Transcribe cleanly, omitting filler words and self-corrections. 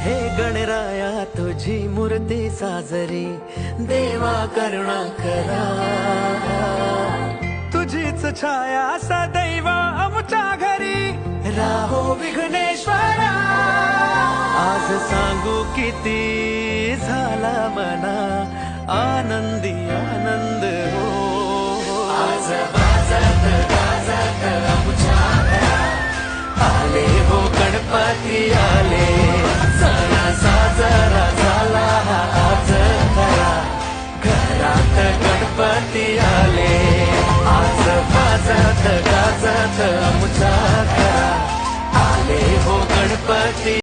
हे गणराया तुझी मूर्ती साजरी, देवा करुणा करा। तुझीच छाया सदैव आमच्या घरी, राहो विघ्नेश्वरा। आज सांगू किती झाला मना, आनंदी आनंद हो। आज वाजत गाजत आमच्या घरात, आले हो गणपती आले, सणा साजरा झाला आज खरा। घरात गणपती आले, आज वाजत गाजत आमच्या घरात, आले हो गणपती।